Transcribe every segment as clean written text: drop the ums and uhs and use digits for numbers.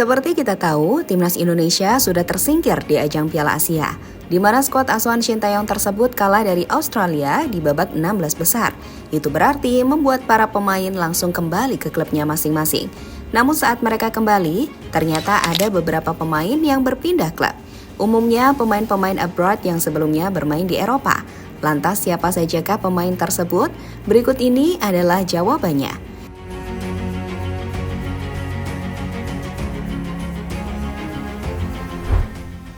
Seperti kita tahu, timnas Indonesia sudah tersingkir di ajang Piala Asia, di mana skuad asuhan Shin Tae-yong tersebut kalah dari Australia di babak 16 besar. Itu berarti membuat para pemain langsung kembali ke klubnya masing-masing. Namun saat mereka kembali, ternyata ada beberapa pemain yang berpindah klub. Umumnya pemain-pemain abroad yang sebelumnya bermain di Eropa. Lantas siapa sajakah pemain tersebut? Berikut ini adalah jawabannya.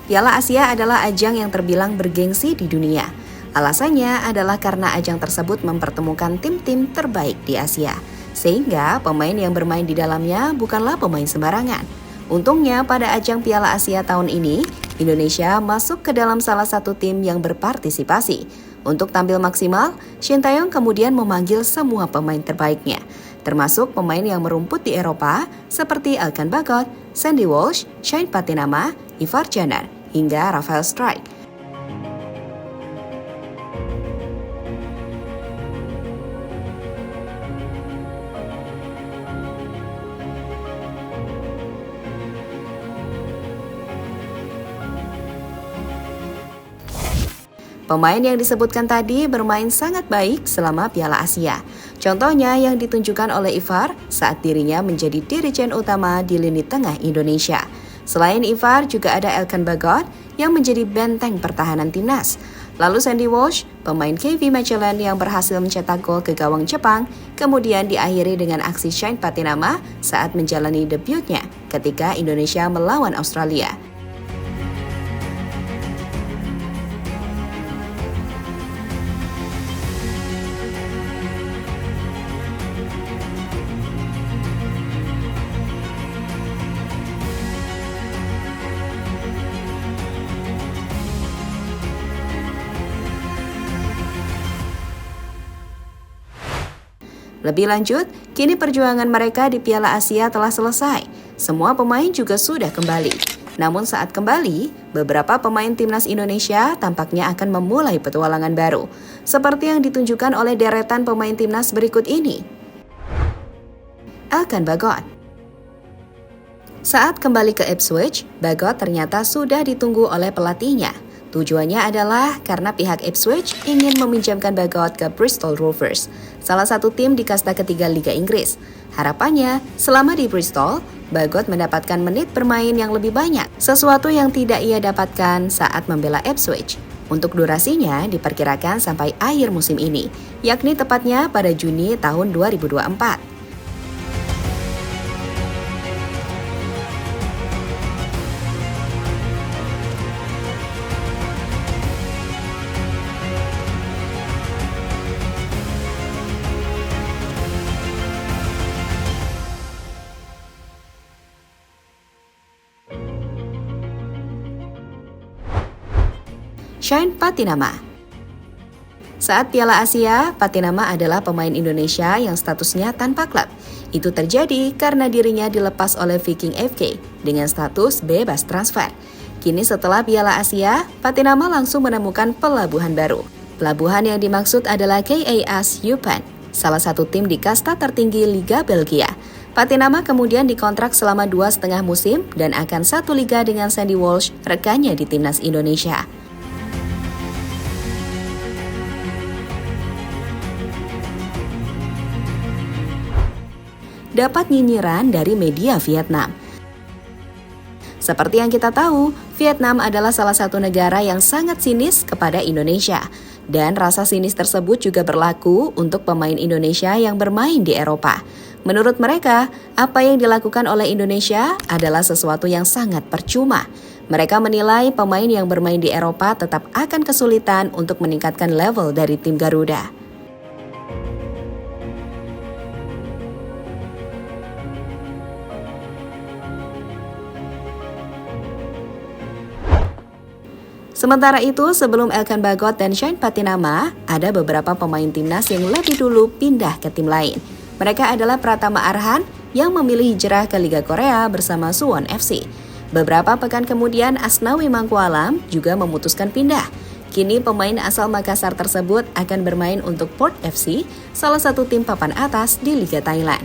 Piala Asia adalah ajang yang terbilang bergengsi di dunia. Alasannya adalah karena ajang tersebut mempertemukan tim-tim terbaik di Asia, sehingga pemain yang bermain di dalamnya bukanlah pemain sembarangan. Untungnya pada ajang Piala Asia tahun ini, Indonesia masuk ke dalam salah satu tim yang berpartisipasi. Untuk tampil maksimal, Shin Tae-yong kemudian memanggil semua pemain terbaiknya, termasuk pemain yang merumput di Eropa seperti Elkan Bagot, Sandy Walsh, Shane Patinama, Ivar Janar, hingga Rafael Strijk. Pemain yang disebutkan tadi bermain sangat baik selama Piala Asia. Contohnya yang ditunjukkan oleh Ivar saat dirinya menjadi dirijen utama di lini tengah Indonesia. Selain Ivar juga ada Elkan Bagot yang menjadi benteng pertahanan timnas. Lalu Sandy Walsh, pemain KV Mechelen yang berhasil mencetak gol ke gawang Jepang, kemudian diakhiri dengan aksi Shane Patinama saat menjalani debutnya ketika Indonesia melawan Australia. Lebih lanjut, kini perjuangan mereka di Piala Asia telah selesai. Semua pemain juga sudah kembali. Namun saat kembali, beberapa pemain timnas Indonesia tampaknya akan memulai petualangan baru, seperti yang ditunjukkan oleh deretan pemain timnas berikut ini. Elkan Bagot. Saat kembali ke Ipswich, Bagot ternyata sudah ditunggu oleh pelatihnya. Tujuannya adalah karena pihak Ipswich ingin meminjamkan Bagot ke Bristol Rovers, salah satu tim di kasta ketiga Liga Inggris. Harapannya, selama di Bristol, Bagot mendapatkan menit bermain yang lebih banyak, sesuatu yang tidak ia dapatkan saat membela Ipswich. Untuk durasinya diperkirakan sampai akhir musim ini, yakni tepatnya pada Juni tahun 2024. Shane Patinama. Saat Piala Asia, Patinama adalah pemain Indonesia yang statusnya tanpa klub. Itu terjadi karena dirinya dilepas oleh Viking FK dengan status bebas transfer. Kini setelah Piala Asia, Patinama langsung menemukan pelabuhan baru. Pelabuhan yang dimaksud adalah KAS Eupen, salah satu tim di kasta tertinggi Liga Belgia. Patinama kemudian dikontrak selama 2,5 musim dan akan satu liga dengan Sandy Walsh, rekannya di timnas Indonesia. Dapat nyinyiran dari media Vietnam. Seperti yang kita tahu, Vietnam adalah salah satu negara yang sangat sinis kepada Indonesia. Dan rasa sinis tersebut juga berlaku untuk pemain Indonesia yang bermain di Eropa. Menurut mereka, apa yang dilakukan oleh Indonesia adalah sesuatu yang sangat percuma. Mereka menilai pemain yang bermain di Eropa tetap akan kesulitan untuk meningkatkan level dari tim Garuda. Sementara itu, sebelum Elkan Bagot dan Shane Patinama, ada beberapa pemain timnas yang lebih dulu pindah ke tim lain. Mereka adalah Pratama Arhan yang memilih hijrah ke Liga Korea bersama Suwon FC. Beberapa pekan kemudian, Asnawi Mangkualam juga memutuskan pindah. Kini pemain asal Makassar tersebut akan bermain untuk Port FC, salah satu tim papan atas di Liga Thailand.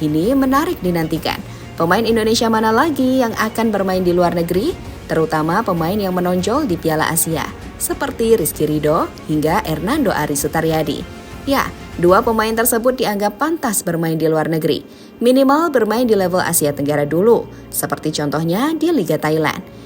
kini menarik dinantikan. Pemain Indonesia mana lagi yang akan bermain di luar negeri? Terutama pemain yang menonjol di Piala Asia, seperti Rizky Ridho hingga Hernando Ari Sutaryadi. Ya, dua pemain tersebut dianggap pantas bermain di luar negeri. Minimal bermain di level Asia Tenggara dulu, seperti contohnya di Liga Thailand.